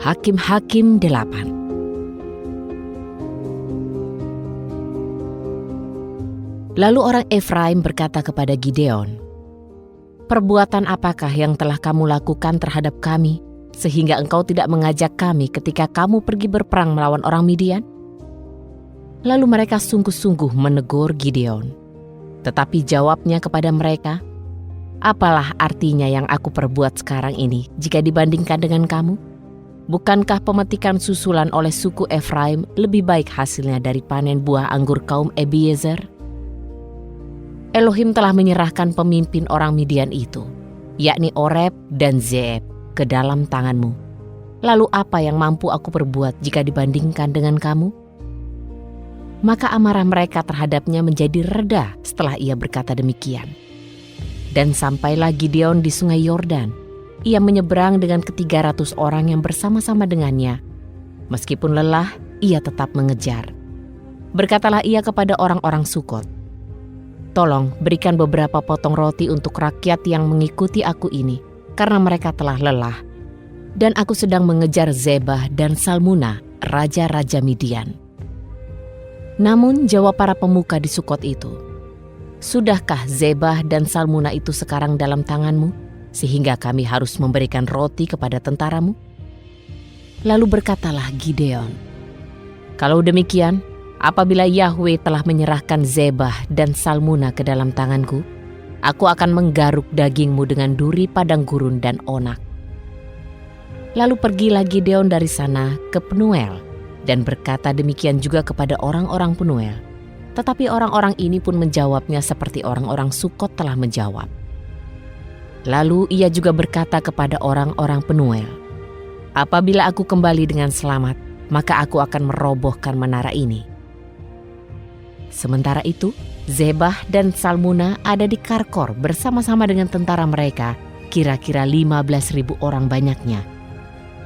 Hakim-Hakim 8. Lalu orang Efraim berkata kepada Gideon, "Perbuatan apakah yang telah kamu lakukan terhadap kami, sehingga engkau tidak mengajak kami ketika kamu pergi berperang melawan orang Midian?" Lalu mereka sungguh-sungguh menegur Gideon. Tetapi jawabnya kepada mereka, "Apalah artinya yang aku perbuat sekarang ini jika dibandingkan dengan kamu? Bukankah pemetikan susulan oleh suku Efraim lebih baik hasilnya dari panen buah anggur kaum Ebiezer? Elohim telah menyerahkan pemimpin orang Midian itu, yakni Oreb dan Zeeb, ke dalam tanganmu. Lalu apa yang mampu aku perbuat jika dibandingkan dengan kamu?" Maka amarah mereka terhadapnya menjadi reda setelah ia berkata demikian. Dan sampailah Gideon di sungai Yordan. Ia menyeberang dengan ke-300 orang yang bersama-sama dengannya. Meskipun lelah, ia tetap mengejar. Berkatalah ia kepada orang-orang Sukot, "Tolong berikan beberapa potong roti untuk rakyat yang mengikuti aku ini, karena mereka telah lelah. Dan aku sedang mengejar Zebah dan Salmuna, raja-raja Midian." Namun jawab para pemuka di Sukot itu, "Sudahkah Zebah dan Salmuna itu sekarang dalam tanganmu, sehingga kami harus memberikan roti kepada tentaramu?" Lalu berkatalah Gideon, "Kalau demikian, apabila Yahwe telah menyerahkan Zebah dan Salmuna ke dalam tanganku, aku akan menggaruk dagingmu dengan duri padang gurun dan onak." Lalu pergilah Gideon dari sana ke Penuel, dan berkata demikian juga kepada orang-orang Penuel. Tetapi orang-orang ini pun menjawabnya seperti orang-orang Sukot telah menjawab. Lalu ia juga berkata kepada orang-orang Penuel, "Apabila aku kembali dengan selamat, maka aku akan merobohkan menara ini." Sementara itu, Zebah dan Salmuna ada di Karkor bersama-sama dengan tentara mereka, kira-kira 15.000 orang banyaknya,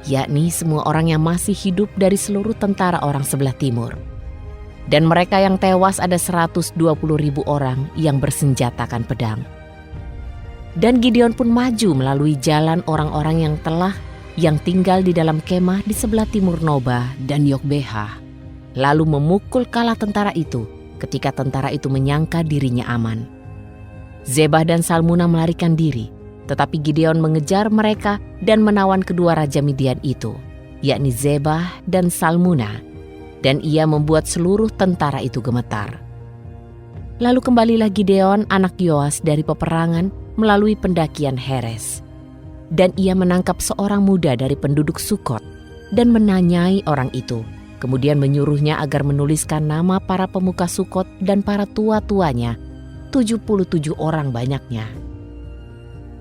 yakni semua orang yang masih hidup dari seluruh tentara orang sebelah timur. Dan mereka yang tewas ada 120.000 orang yang bersenjatakan pedang. Dan Gideon pun maju melalui jalan orang-orang yang tinggal di dalam kemah di sebelah timur Noba dan Yokbeha, lalu memukul kala tentara itu ketika tentara itu menyangka dirinya aman. Zebah dan Salmuna melarikan diri, tetapi Gideon mengejar mereka dan menawan kedua raja Midian itu, yakni Zebah dan Salmuna, dan ia membuat seluruh tentara itu gemetar. Lalu kembalilah Gideon anak Yoas dari peperangan melalui pendakian Heres. Dan ia menangkap seorang muda dari penduduk Sukot dan menanyai orang itu, kemudian menyuruhnya agar menuliskan nama para pemuka Sukot dan para tua-tuanya, 77 orang banyaknya.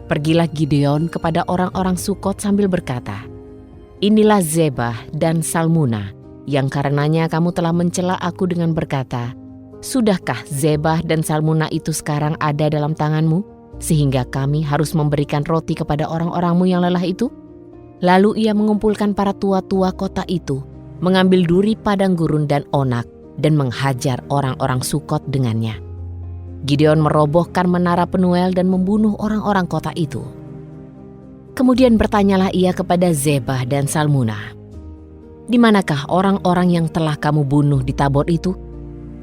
Pergilah Gideon kepada orang-orang Sukot sambil berkata, "Inilah Zebah dan Salmuna, yang karenanya kamu telah mencela aku dengan berkata, 'Sudahkah Zebah dan Salmuna itu sekarang ada dalam tanganmu, sehingga kami harus memberikan roti kepada orang-orangmu yang lelah itu?' Lalu ia mengumpulkan para tua-tua kota itu, mengambil duri padang gurun dan onak, dan menghajar orang-orang Sukot dengannya. Gideon merobohkan menara Penuel dan membunuh orang-orang kota itu. Kemudian bertanyalah ia kepada Zebah dan Salmuna, 'Di manakah orang-orang yang telah kamu bunuh di Tabor itu?'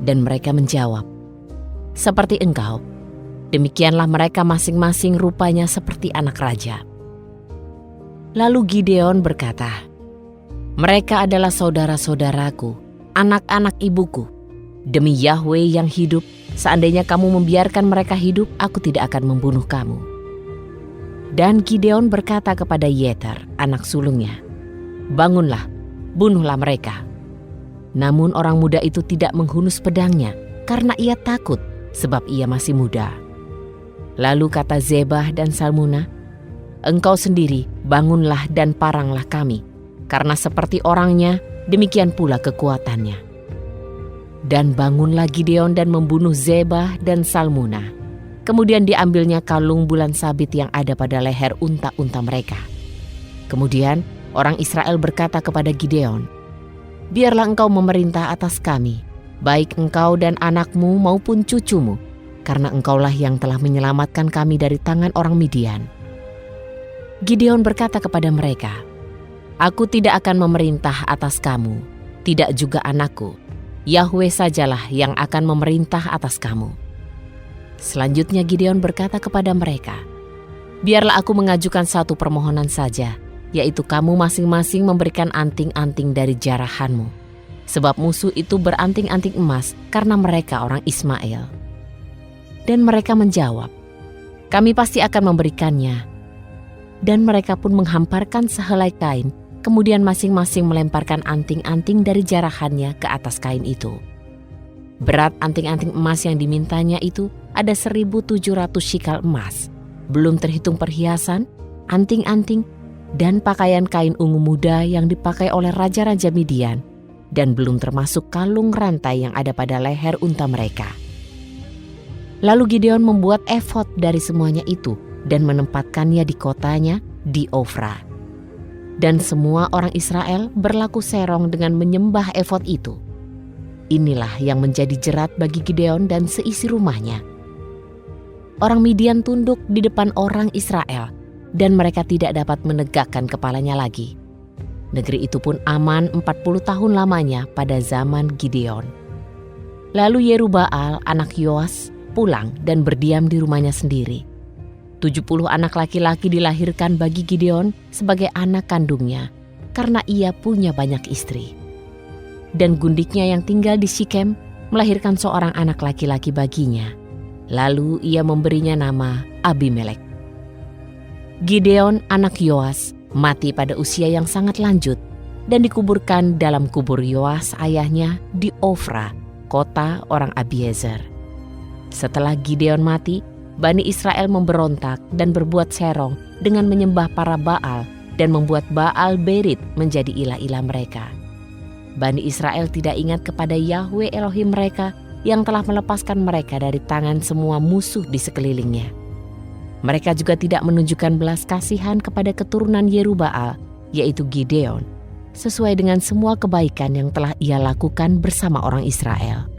Dan mereka menjawab, 'Seperti engkau, demikianlah mereka masing-masing rupanya seperti anak raja.' Lalu Gideon berkata, 'Mereka adalah saudara-saudaraku, anak-anak ibuku. Demi Yahwe yang hidup, seandainya kamu membiarkan mereka hidup, aku tidak akan membunuh kamu.' Dan Gideon berkata kepada Yeter, anak sulungnya, 'Bangunlah, bunuhlah mereka.' Namun orang muda itu tidak menghunus pedangnya, karena ia takut, sebab ia masih muda. Lalu kata Zebah dan Salmuna, 'Engkau sendiri bangunlah dan paranglah kami, karena seperti orangnya, demikian pula kekuatannya.' Dan bangunlah Gideon dan membunuh Zebah dan Salmuna. Kemudian diambilnya kalung bulan sabit yang ada pada leher unta-unta mereka. Kemudian orang Israel berkata kepada Gideon, 'Biarlah engkau memerintah atas kami, baik engkau dan anakmu maupun cucumu, karena engkaulah yang telah menyelamatkan kami dari tangan orang Midian.' Gideon berkata kepada mereka, Aku tidak akan memerintah atas kamu, tidak juga anakku. Yahwe sajalah yang akan memerintah atas kamu." Selanjutnya Gideon berkata kepada mereka, "Biarlah aku mengajukan satu permohonan saja, yaitu kamu masing-masing memberikan anting-anting dari jarahanmu. Sebab musuh itu beranting-anting emas karena mereka orang Ismail." Dan mereka menjawab, "Kami pasti akan memberikannya." Dan mereka pun menghamparkan sehelai kain, kemudian masing-masing melemparkan anting-anting dari jarahannya ke atas kain itu. Berat anting-anting emas yang dimintanya itu ada 1.700 shikal emas, belum terhitung perhiasan, anting-anting, dan pakaian kain ungu muda yang dipakai oleh raja-raja Midian, dan belum termasuk kalung rantai yang ada pada leher unta mereka. Lalu Gideon membuat efod dari semuanya itu dan menempatkannya di kotanya di Ofra. Dan semua orang Israel berlaku serong dengan menyembah efod itu. Inilah yang menjadi jerat bagi Gideon dan seisi rumahnya. Orang Midian tunduk di depan orang Israel, dan mereka tidak dapat menegakkan kepalanya lagi. Negeri itu pun aman 40 tahun lamanya pada zaman Gideon. Lalu Yerubbaal anak Yoas pulang dan berdiam di rumahnya sendiri. 70 anak laki-laki dilahirkan bagi Gideon sebagai anak kandungnya, karena ia punya banyak istri. Dan gundiknya yang tinggal di Sikem melahirkan seorang anak laki-laki baginya. Lalu ia memberinya nama Abimelek. Gideon anak Yoas mati pada usia yang sangat lanjut dan dikuburkan dalam kubur Yoas ayahnya di Ofra, kota orang Abiezer. Setelah Gideon mati, Bani Israel memberontak dan berbuat serong dengan menyembah para Baal dan membuat Baal Berit menjadi ilah-ilah mereka. Bani Israel tidak ingat kepada Yahwe Elohim mereka yang telah melepaskan mereka dari tangan semua musuh di sekelilingnya. Mereka juga tidak menunjukkan belas kasihan kepada keturunan Yerubbaal, yaitu Gideon, sesuai dengan semua kebaikan yang telah ia lakukan bersama orang Israel.